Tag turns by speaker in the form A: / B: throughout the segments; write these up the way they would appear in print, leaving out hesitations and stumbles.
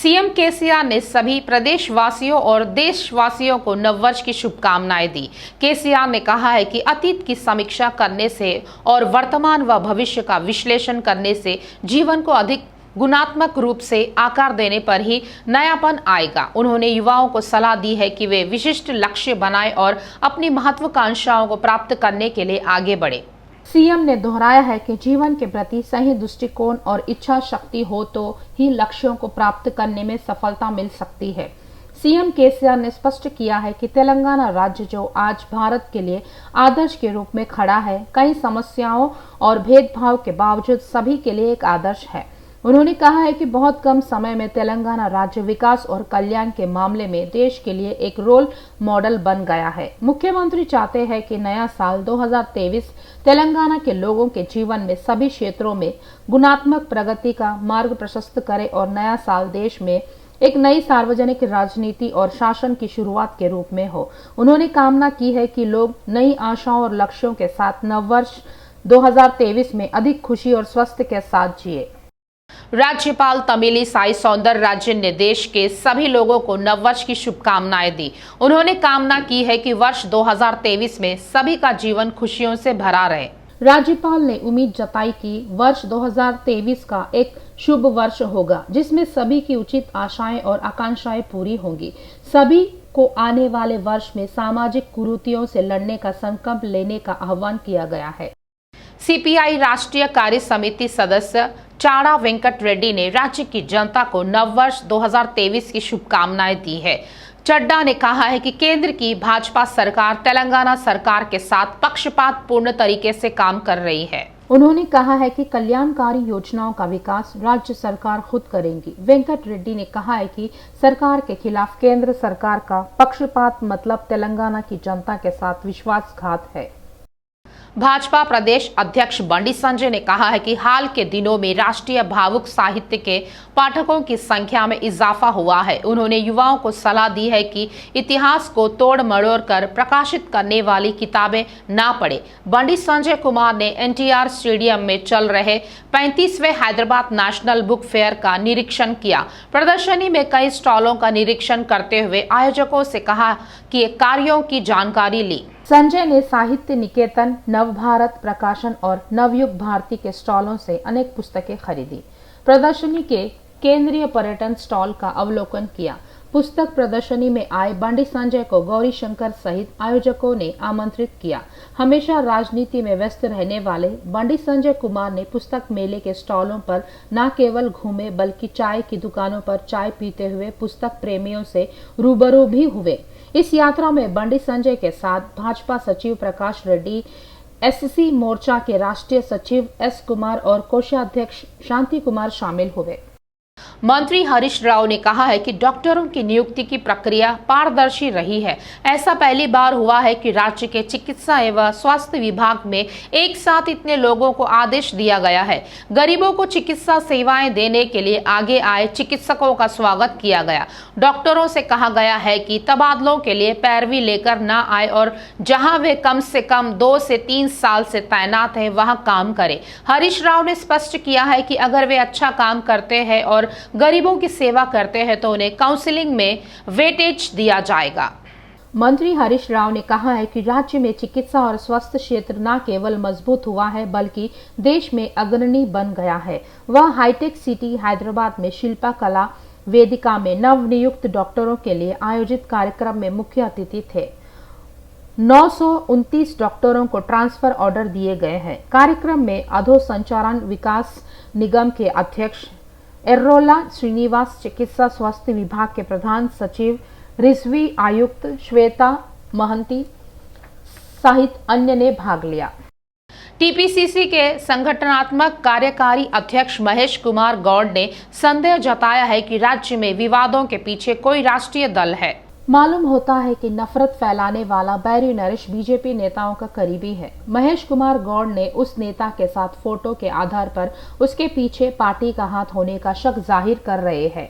A: CM KCR ने सभी प्रदेशवासियों और देशवासियों को नववर्ष की शुभकामनाएं दी। केसीआर ने कहा है कि अतीत की समीक्षा करने से और वर्तमान व भविष्य का विश्लेषण करने से जीवन को अधिक गुणात्मक रूप से आकार देने पर ही नयापन आएगा। उन्होंने युवाओं को सलाह दी है कि वे विशिष्ट लक्ष्य बनाएं और अपनी महत्वाकांक्षाओं को प्राप्त करने के लिए आगे बढ़े।
B: सीएम ने दोहराया है कि जीवन के प्रति सही दृष्टिकोण और इच्छा शक्ति हो तो ही लक्ष्यों को प्राप्त करने में सफलता मिल सकती है। सीएम केसीआर ने स्पष्ट किया है कि तेलंगाना राज्य जो आज भारत के लिए आदर्श के रूप में खड़ा है, कई समस्याओं और भेदभाव के बावजूद सभी के लिए एक आदर्श है। उन्होंने कहा है कि बहुत कम समय में तेलंगाना राज्य विकास और कल्याण के मामले में देश के लिए एक रोल मॉडल बन गया है। मुख्यमंत्री चाहते हैं कि नया साल 2023 तेलंगाना के लोगों के जीवन में सभी क्षेत्रों में गुणात्मक प्रगति का मार्ग प्रशस्त करे और नया साल देश में एक नई सार्वजनिक राजनीति और शासन की शुरुआत के रूप में हो। उन्होंने कामना की है कि लोग नई आशाओं और लक्ष्यों के साथ नववर्ष 2023 में अधिक खुशी और स्वास्थ्य के साथ जिए।
A: राज्यपाल तमिली साई सौंदरराजन ने देश के सभी लोगों को नववर्ष की शुभकामनाएं दी। उन्होंने कामना की है कि वर्ष 2023 में सभी का जीवन खुशियों से भरा रहे।
B: राज्यपाल ने उम्मीद जताई कि वर्ष 2023 का एक शुभ वर्ष होगा जिसमें सभी की उचित आशाएं और आकांक्षाएं पूरी होंगी। सभी को आने वाले वर्ष में सामाजिक कुरीतियों से लड़ने का संकल्प लेने का आह्वान किया गया है।
A: सीपीआई राष्ट्रीय कार्य समिति सदस्य चाड़ा वेंकट रेड्डी ने राज्य की जनता को नववर्ष 2023 की शुभकामनाएं दी है। चड्डा ने कहा है कि केंद्र की भाजपा सरकार तेलंगाना सरकार के साथ पक्षपात पूर्ण तरीके से काम कर रही है।
B: उन्होंने कहा है कि कल्याणकारी योजनाओं का विकास राज्य सरकार खुद करेगी। वेंकट रेड्डी ने कहा है कि सरकार के खिलाफ केंद्र सरकार का पक्षपात मतलब तेलंगाना की जनता के साथ विश्वासघात है।
A: भाजपा प्रदेश अध्यक्ष बंडी संजय ने कहा है कि हाल के दिनों में राष्ट्रीय भावुक साहित्य के पाठकों की संख्या में इजाफा हुआ है। उन्होंने युवाओं को सलाह दी है कि इतिहास को तोड़ मरोड़ कर प्रकाशित करने वाली किताबें ना पढ़े। बंडी संजय कुमार ने एनटीआर स्टेडियम में चल रहे 35वें हैदराबाद नेशनल बुक फेयर का निरीक्षण किया। प्रदर्शनी में कई स्टॉलों का निरीक्षण करते हुए आयोजकों से कहा कि कार्यों की जानकारी ली।
B: संजय ने साहित्य निकेतन, नवभारत प्रकाशन और नवयुग भारती के स्टॉलों से अनेक पुस्तकें खरीदी। प्रदर्शनी के केंद्रीय पर्यटन स्टॉल का अवलोकन किया। पुस्तक प्रदर्शनी में आए बंडी संजय को गौरी शंकर सहित आयोजकों ने आमंत्रित किया। हमेशा राजनीति में व्यस्त रहने वाले बंडी संजय कुमार ने पुस्तक मेले के स्टॉलों पर न केवल घूमे बल्कि चाय की दुकानों पर चाय पीते हुए पुस्तक प्रेमियों से रूबरू भी हुए। इस यात्रा में बंडी संजय के साथ भाजपा सचिव प्रकाश रेड्डी, एससी मोर्चा के राष्ट्रीय सचिव एस कुमार और कोषाध्यक्ष शांति कुमार शामिल हुए।
A: मंत्री हरीश राव ने कहा है कि डॉक्टरों की नियुक्ति की प्रक्रिया पारदर्शी रही है। ऐसा पहली बार हुआ है कि राज्य के चिकित्सा एवं स्वास्थ्य विभाग में एक साथ इतने लोगों को आदेश दिया गया है। गरीबों को चिकित्सा सेवाएं देने के लिए आगे आए चिकित्सकों का स्वागत किया गया। डॉक्टरों से कहा गया है कि तबादलों के लिए पैरवी लेकर न आए और जहां वे कम से कम 2 से 3 साल से तैनात है वहां काम करें। हरीश राव ने स्पष्ट किया है कि अगर वे अच्छा काम करते हैं और गरीबों की सेवा करते हैं तो उन्हें काउंसलिंग में वेटेज दिया जाएगा।
B: मंत्री हरीश राव ने कहा है कि राज्य में चिकित्सा और स्वास्थ्य क्षेत्र न केवल मजबूत हुआ है बल्कि देश में अग्रणी बन गया है। वह हाईटेक सिटी हैदराबाद में शिल्पा कला वेदिका में नवनियुक्त डॉक्टरों के लिए आयोजित कार्यक्रम में मुख्य अतिथि थे। 929 डॉक्टरों को ट्रांसफर ऑर्डर दिए गए हैं। कार्यक्रम में अधोसंचारण विकास निगम के अध्यक्ष एर्रोला श्रीनिवास, चिकित्सा स्वास्थ्य विभाग के प्रधान सचिव रिजवी, आयुक्त श्वेता महंती सहित अन्य ने भाग लिया।
A: टीपीसीसी के संगठनात्मक कार्यकारी अध्यक्ष महेश कुमार गौड़ ने संदेह जताया है कि राज्य में विवादों के पीछे कोई राष्ट्रीय दल है।
B: मालूम होता है कि नफरत फैलाने वाला बैरी नरेश बीजेपी नेताओं का करीबी है। महेश कुमार गौड़ ने उस नेता के साथ फोटो के आधार पर उसके पीछे पार्टी का हाथ होने का शक जाहिर कर रहे हैं।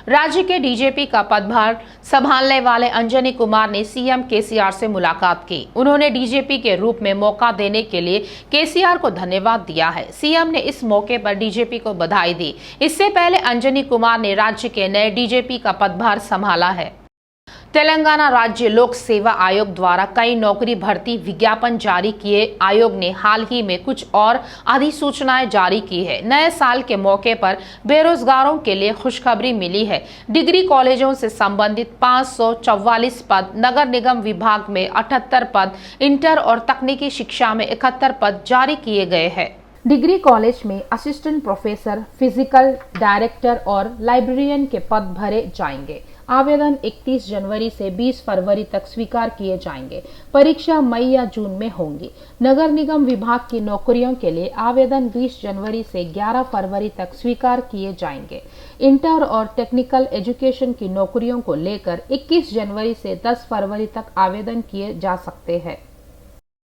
A: राज्य के डीजीपी का पदभार संभालने वाले अंजनी कुमार ने सीएम केसीआर से मुलाकात की। उन्होंने डीजीपी के रूप में मौका देने के लिए केसीआर को धन्यवाद दिया है। सीएम ने इस मौके पर डीजीपी को बधाई दी। इससे पहले अंजनी कुमार ने राज्य के नए डीजीपी का पदभार संभाला है। तेलंगाना राज्य लोक सेवा आयोग द्वारा कई नौकरी भर्ती विज्ञापन जारी किए। आयोग ने हाल ही में कुछ और अधिसूचनाएं जारी की है। नए साल के मौके पर बेरोजगारों के लिए खुशखबरी मिली है। डिग्री कॉलेजों से संबंधित 544 पद, नगर निगम विभाग में 78 पद, इंटर और तकनीकी शिक्षा में 71 पद जारी किए गए हैं।
B: डिग्री कॉलेज में असिस्टेंट प्रोफेसर, फिजिकल डायरेक्टर और लाइब्रेरियन के पद भरे जाएंगे। आवेदन 31 जनवरी से 20 फरवरी तक स्वीकार किए जाएंगे। परीक्षा मई या जून में होंगी। नगर निगम विभाग की नौकरियों के लिए आवेदन 20 जनवरी से 11 फरवरी तक स्वीकार किए जाएंगे। इंटर और टेक्निकल एजुकेशन की नौकरियों को लेकर 21 जनवरी से 10 फरवरी तक आवेदन किए जा सकते हैं।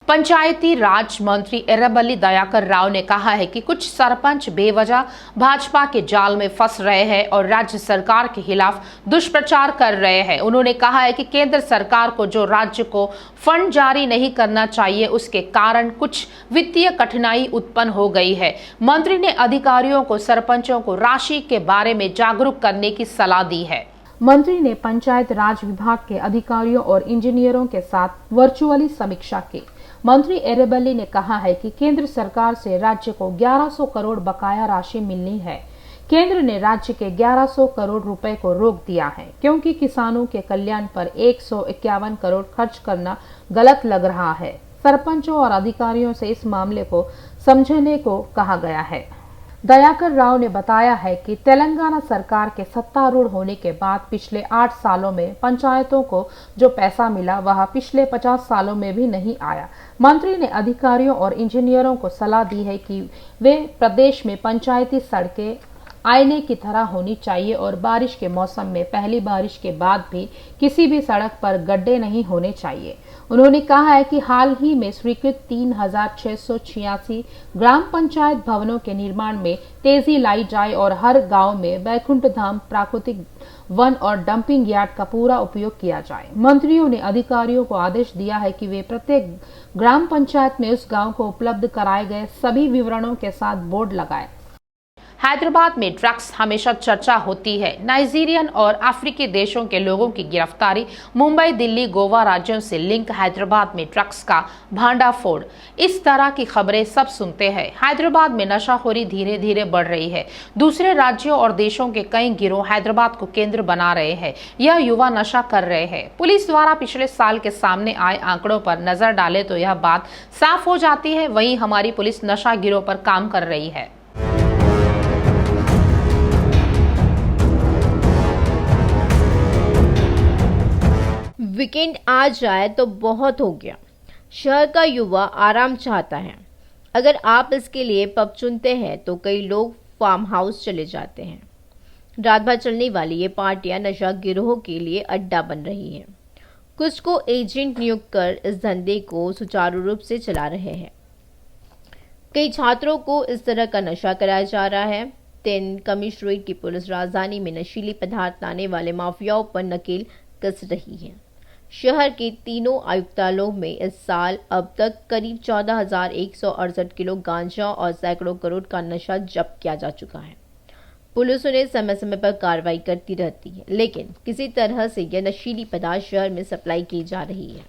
A: पंचायती राज मंत्री एर्रबल्ली दयाकर राव ने कहा है कि कुछ सरपंच बेवजह भाजपा के जाल में फंस रहे हैं और राज्य सरकार के खिलाफ दुष्प्रचार कर रहे हैं। उन्होंने कहा है कि केंद्र सरकार को जो राज्य को फंड जारी नहीं करना चाहिए, उसके कारण कुछ वित्तीय कठिनाई उत्पन्न हो गई है। मंत्री ने अधिकारियों को सरपंचों को राशि के बारे में जागरूक करने की सलाह दी है।
B: मंत्री ने पंचायत राज विभाग के अधिकारियों और इंजीनियरों के साथ वर्चुअली समीक्षा की। मंत्री एर्रबल्ली ने कहा है कि केंद्र सरकार से राज्य को 1100 करोड़ बकाया राशि मिलनी है। केंद्र ने राज्य के 1100 करोड़ रुपए को रोक दिया है क्योंकि किसानों के कल्याण पर 151 करोड़ खर्च करना गलत लग रहा है। सरपंचों और अधिकारियों से इस मामले को समझने को कहा गया है। दयाकर राव ने बताया है कि तेलंगाना सरकार के सत्तारूढ़ होने के बाद पिछले 8 सालों में पंचायतों को जो पैसा मिला वह पिछले 50 सालों में भी नहीं आया। मंत्री ने अधिकारियों और इंजीनियरों को सलाह दी है कि वे प्रदेश में पंचायती सड़कें आईने की तरह होनी चाहिए और बारिश के मौसम में पहली बारिश के बाद भी किसी भी सड़क पर गड्ढे नहीं होने चाहिए। उन्होंने कहा है कि हाल ही में स्वीकृत 3686 ग्राम पंचायत भवनों के निर्माण में तेजी लाई जाए और हर गांव में बैकुंठ धाम, प्राकृतिक वन और डंपिंग यार्ड का पूरा उपयोग किया जाए। मंत्रियों ने अधिकारियों को आदेश दिया है कि वे प्रत्येक ग्राम पंचायत में उस गांव को उपलब्ध कराए गए सभी विवरणों के साथ बोर्ड लगाए।
A: हैदराबाद में ड्रग्स हमेशा चर्चा होती है। नाइजीरियन और अफ्रीकी देशों के लोगों की गिरफ्तारी, मुंबई, दिल्ली, गोवा राज्यों से लिंक, हैदराबाद में ड्रग्स का भांडाफोड़, इस तरह की खबरें सब सुनते हैं। हैदराबाद में नशाखोरी धीरे धीरे बढ़ रही है। दूसरे राज्यों और देशों के कई गिरोह हैदराबाद को केंद्र बना रहे हैं। यह युवा नशा कर रहे हैं। पुलिस द्वारा पिछले साल के सामने आए आंकड़ों पर नजर डाले तो यह बात साफ हो जाती है। वहीं हमारी पुलिस नशा गिरोह पर काम कर रही है।
C: वीकेंड आ जाए तो बहुत हो गया। शहर का युवा आराम चाहता है। अगर आप इसके लिए पब चुनते हैं तो कई लोग फार्म हाउस चले जाते हैं। रात भर चलने वाली ये पार्टियां नशा गिरोह के लिए अड्डा बन रही हैं। कुछ को एजेंट नियुक्त कर इस धंधे को सुचारू रूप से चला रहे हैं। कई छात्रों को इस तरह का नशा कराया जा रहा है। 10 कमिश्नरेट की पुलिस राजधानी में नशीली पदार्थ लाने वाले माफियाओं पर नकेल कस रही है। शहर के तीनों आयुक्तालयों में इस साल अब तक करीब 14,168 किलो गांजा और सैकड़ों करोड़ का नशा जब्त किया जा चुका है। पुलिस उन्हें समय समय पर कार्रवाई करती रहती है, लेकिन किसी तरह से यह नशीली पदार्थ शहर में सप्लाई की जा रही है।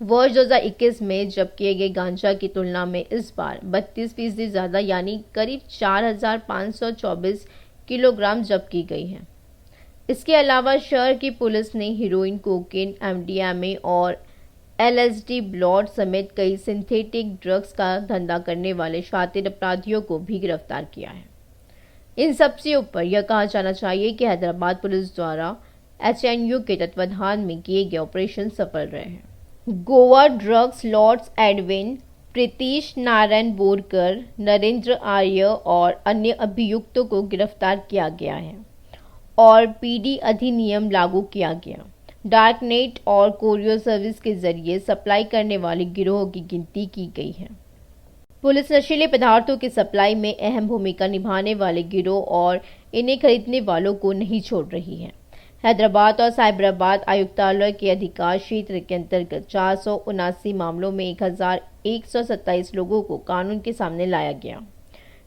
C: वर्ष 2021 में जब्त किए गए गांजा की तुलना में इस बार 32% ज्यादा यानी करीब 4,524 किलोग्राम जब्त की गई है। इसके अलावा शहर की पुलिस ने हीरोइन, कोकेन, एमडीएमए और एलएसडी ब्लॉट समेत कई सिंथेटिक ड्रग्स का धंधा करने वाले शातिर अपराधियों को भी गिरफ्तार किया है। इन सबसे ऊपर यह कहा जाना चाहिए कि हैदराबाद पुलिस द्वारा एचएनयू के तत्वाधान में किए गए ऑपरेशन सफल रहे हैं। Goa drugs lords Edwin, Pritish Narayan Borkar, Narendra Arya और अन्य अभियुक्तों को गिरफ्तार किया गया है और पीडी अधिनियम लागू किया गया। डार्क नेट और कोरियर सर्विस के जरिए सप्लाई करने वाले गिरोह की गिनती की गई है। पुलिस नशीले पदार्थों की सप्लाई में अहम भूमिका निभाने वाले गिरोह और इन्हें खरीदने वालों को नहीं छोड़ रही है। हैदराबाद और साइबराबाद आयुक्तालय के अधिकार क्षेत्र के अंतर्गत 479 मामलों में 1127 लोगों को कानून के सामने लाया गया।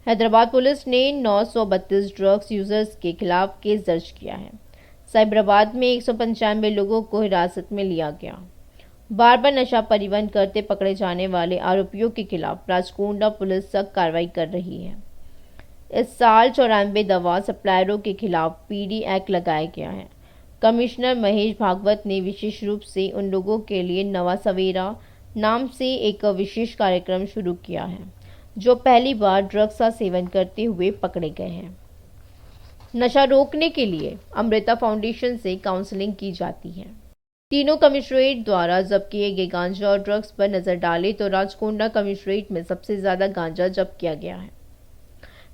C: हैदराबाद पुलिस ने 932 ड्रग्स यूजर्स के खिलाफ केस दर्ज किया है। साइबराबाद में 195 लोगों को हिरासत में लिया गया। बार बार नशा परिवहन करते पकड़े जाने वाले आरोपियों के खिलाफ राचकोंडा पुलिस सख्त कार्रवाई कर रही है। इस साल 94 दवा सप्लायरों के खिलाफ पीडी एक्ट लगाया गया है। कमिश्नर महेश भागवत ने विशेष रूप से उन लोगों के लिए नवा सवेरा नाम से एक विशेष कार्यक्रम शुरू किया है जो पहली बार ड्रग्स का सेवन करते हुए पकड़े गए हैं। नशा रोकने के लिए अमृता फाउंडेशन से काउंसलिंग की जाती है। तीनों कमिश्नरेट द्वारा जब्त किए गए गांजा और ड्रग्स पर नजर डालें तो राचकोंडा कमिश्नरेट में सबसे ज्यादा गांजा जब्त किया गया है।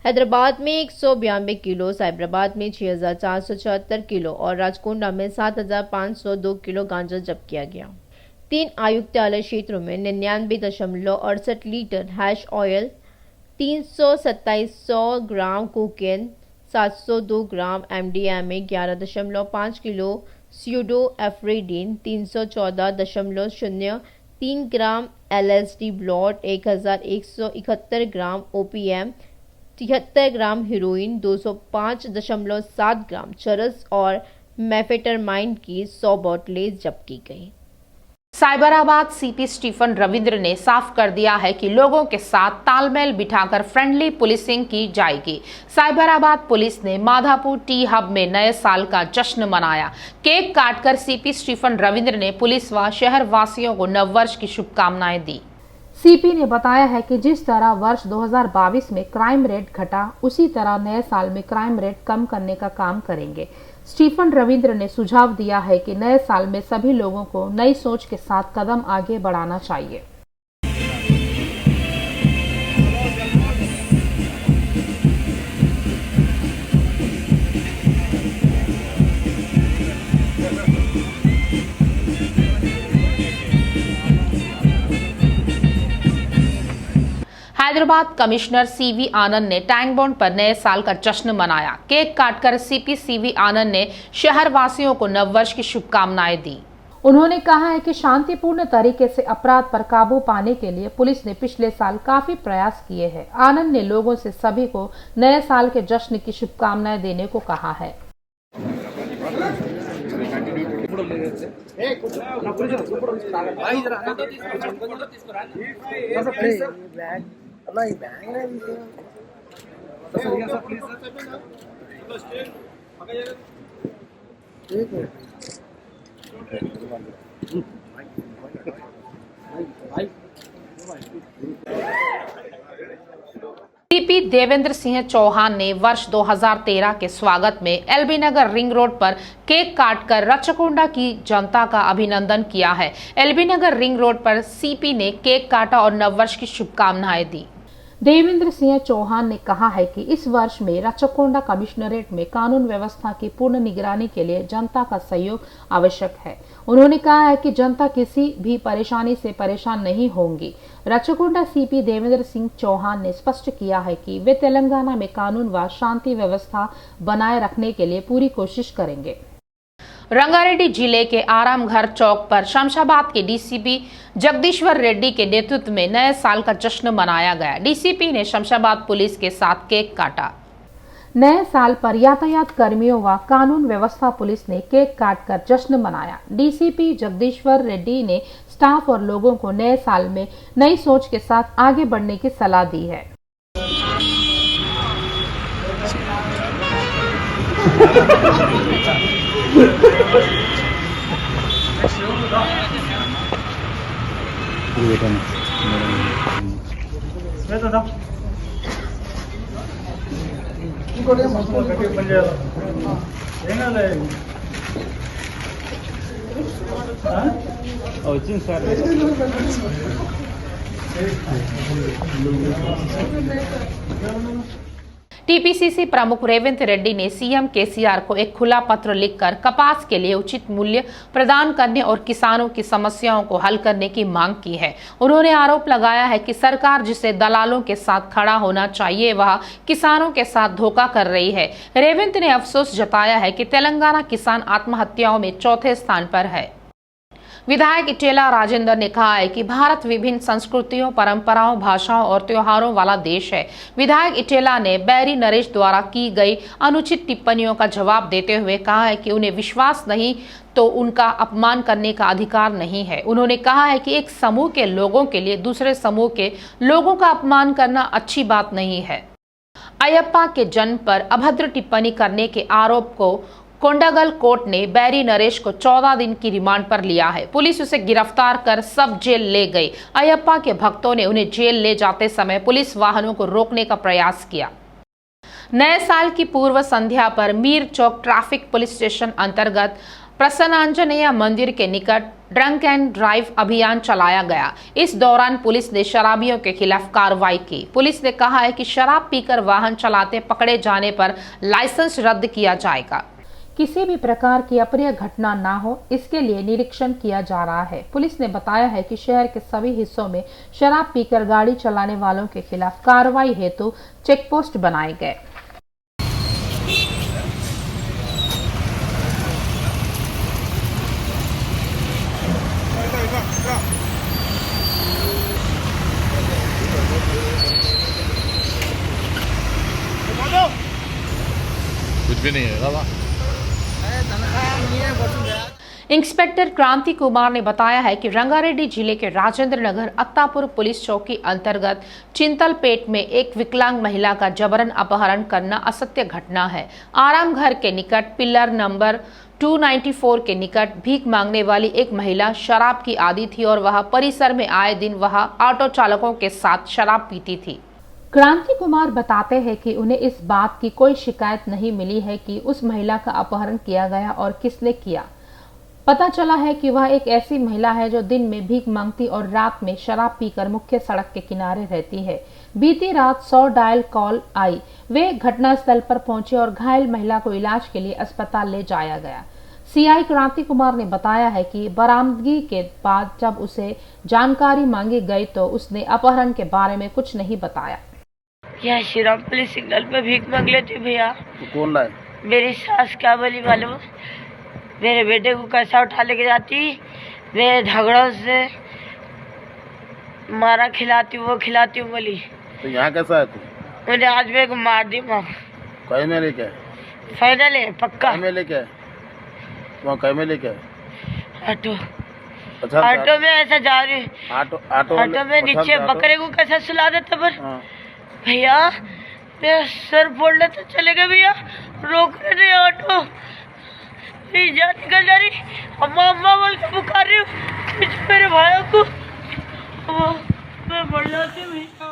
C: हैदराबाद में 192 किलो, साइबराबाद में 6474 किलो और राचकोंडा में 7502 किलो गांजा जब्त किया गया। 3 आयुक्तालय क्षेत्रों में 99.68 लीटर हैश ऑयल, 327 ग्राम कोकेन, 702 ग्राम एमडीएमए, 11.5 किलो स्यूडो एफ्रेडिन, 314.03 ग्राम एलएसडी ब्लॉट, 1171 ग्राम ओपीएम, 73 ग्राम हीरोइन, 205.7 ग्राम चरस और मेफेटामाइन की 100 बोतलें जब्त की गई।
A: साइबराबाद सीपी स्टीफन रविंद्र ने साफ कर दिया है कि लोगों के साथ तालमेल बिठाकर फ्रेंडली पुलिसिंग की जाएगी। साइबराबाद पुलिस ने माधापुर टी हब में नए साल का जश्न मनाया। केक काटकर सीपी स्टीफन रविंद्र ने पुलिस व शहर वासियों को नववर्ष की शुभकामनाएं दी।
B: सीपी ने बताया है कि जिस तरह वर्ष 2022 में क्राइम रेट घटा, उसी तरह नए साल में क्राइम रेट कम करने का काम करेंगे। स्टीफन रविंद्र ने सुझाव दिया है कि नए साल में सभी लोगों को नई सोच के साथ कदम आगे बढ़ाना चाहिए।
A: हैदराबाद कमिश्नर सीवी आनंद ने टैंक बॉन्ड पर नए साल का जश्न मनाया। केक काटकर सीपी सीवी आनंद ने शहर वासियों को नववर्ष की शुभकामनाएं दी।
B: उन्होंने कहा है कि शांतिपूर्ण तरीके से अपराध पर काबू पाने के लिए पुलिस ने पिछले साल काफी प्रयास किए हैं। आनंद ने लोगों से सभी को नए साल के जश्न की शुभकामनाएं देने को कहा है।
A: सीपी देवेंद्र सिंह चौहान ने वर्ष 2013 के स्वागत में एलबी नगर रिंग रोड पर केक काटकर राचकोंडा की जनता का अभिनंदन किया है। एलबी नगर रिंग रोड पर सीपी ने केक काटा और नववर्ष की शुभकामनाएं दी।
B: देवेंद्र सिंह चौहान ने कहा है कि इस वर्ष में राचकोंडा कमिश्नरेट में कानून व्यवस्था की पूर्ण निगरानी के लिए जनता का सहयोग आवश्यक है। उन्होंने कहा है कि जनता किसी भी परेशानी से परेशान नहीं होंगी। राचकोंडा सीपी देवेंद्र सिंह चौहान ने स्पष्ट किया है कि वे तेलंगाना में कानून व शांति व्यवस्था बनाए रखने के लिए पूरी कोशिश करेंगे।
A: रंगारेड्डी जिले के आरामघर चौक पर शमशाबाद के डीसीपी जगदीश्वर रेड्डी के नेतृत्व में नए साल का जश्न मनाया गया। डीसीपी ने शमशाबाद पुलिस के साथ केक काटा।
B: नए साल पर यातायात कर्मियों व कानून व्यवस्था पुलिस ने केक काटकर जश्न मनाया। डीसीपी जगदीश्वर रेड्डी ने स्टाफ और लोगों को नए साल में नई सोच के साथ आगे बढ़ने की सलाह दी है।
A: टीपीसीसी प्रमुख रेवंत रेड्डी ने सीएम केसीआर को एक खुला पत्र लिखकर कपास के लिए उचित मूल्य प्रदान करने और किसानों की समस्याओं को हल करने की मांग की है। उन्होंने आरोप लगाया है कि सरकार जिसे दलालों के साथ खड़ा होना चाहिए वह किसानों के साथ धोखा कर रही है। रेवंत ने अफसोस जताया है कि तेलंगाना किसान आत्महत्याओं में चौथे स्थान पर है। विधायक इटेला राजेंद्र ने कहा है कि भारत विभिन्न संस्कृतियों, परंपराओं, भाषाओं और त्योहारों वाला देश है। विधायक इटेला ने बैरी नरेश द्वारा की गई अनुचित टिप्पणियों का जवाब देते हुए कहा है कि उन्हें विश्वास नहीं तो उनका अपमान करने का अधिकार नहीं है। उन्होंने कहा है कि एक समूह के लोगों के लिए दूसरे समूह के लोगों का अपमान करना अच्छी बात नहीं है। अयप्पा के जन्म पर अभद्र टिप्पणी करने के आरोप को कोंडागल कोर्ट ने बैरी नरेश को 14 दिन की रिमांड पर लिया है। पुलिस उसे गिरफ्तार कर सब जेल ले गई। अयप्पा के भक्तों ने उन्हें जेल ले जाते समय पुलिस वाहनों को रोकने का प्रयास किया। नए साल की पूर्व संध्या पर मीर चौक ट्रैफिक पुलिस स्टेशन अंतर्गत प्रसन्नांजनेय मंदिर के निकट ड्रंक एंड ड्राइव अभियान चलाया गया। इस दौरान पुलिस ने शराबियों के खिलाफ कार्रवाई की। पुलिस ने कहा है कि शराब पीकर वाहन चलाते पकड़े जाने पर लाइसेंस रद्द किया जाएगा।
B: किसी भी प्रकार की अप्रिय घटना ना हो, इसके लिए निरीक्षण किया जा रहा है। पुलिस ने बताया है कि शहर के सभी हिस्सों में शराब पीकर गाड़ी चलाने वालों के खिलाफ कार्रवाई हेतु चेक पोस्ट बनाए गए।
D: कुछ भी नहीं है बाबा।
A: इंस्पेक्टर क्रांति कुमार ने बताया है कि रंगारेड्डी जिले के राजेंद्र नगर अत्तापुर पुलिस चौकी अंतर्गत चिंतलपेट में एक विकलांग महिला का जबरन अपहरण करना असत्य घटना है। आराम घर के निकट पिलर नंबर 294 के निकट भीख मांगने वाली एक महिला शराब की आदी थी और वह परिसर में आए दिन वह ऑटो चालकों के साथ शराब पीती थी।
B: क्रांति कुमार बताते हैं कि उन्हें इस बात की कोई शिकायत नहीं मिली है कि उस महिला का अपहरण किया गया और किसने किया। पता चला है कि वह एक ऐसी महिला है जो दिन में भीख मांगती और रात में शराब पीकर मुख्य सड़क के किनारे रहती है। बीती रात 100 डायल कॉल आई। वे घटनास्थल पर पहुंचे और घायल महिला को इलाज के लिए अस्पताल ले जाया गया। सीआई क्रांति कुमार ने बताया है कि बरामदगी के बाद जब उसे जानकारी मांगी गई तो उसने अपहरण के बारे में कुछ नहीं बताया।
E: यहाँ श्रीराम पुलिस सिग्नल पे भीख मांग लेती भैया।
D: तो कौन लाए?
E: मेरी सास क्या बोली मालूम? मेरे बेटे को कैसा उठा लेके जाती, मेरे झगड़ों से मारा खिलाती वो खिलाती बोली।
D: तो यहाँ कैसा है तू?
E: मैंने आज मेरे को मार दी माँ।
D: कहीं में लेके?
E: फाइनल है पक्का।
D: कहीं में लेके? वहाँ कहीं में लेके?
E: ऑटो।
D: अच्छा
E: ऑटो में ऐसा जा रही। ऑटो में नीचे बकरे को कैसा सुला देता पर भैया मेरा सर फोड़ने तो चले गए भैया। रोक रहे ऑटो, मेरी जान निकल जा रही। अम्मा अम्मा बोल के पुकार रही हूँ मेरे भाइयों को। मैं बढ़ जाती हूँ।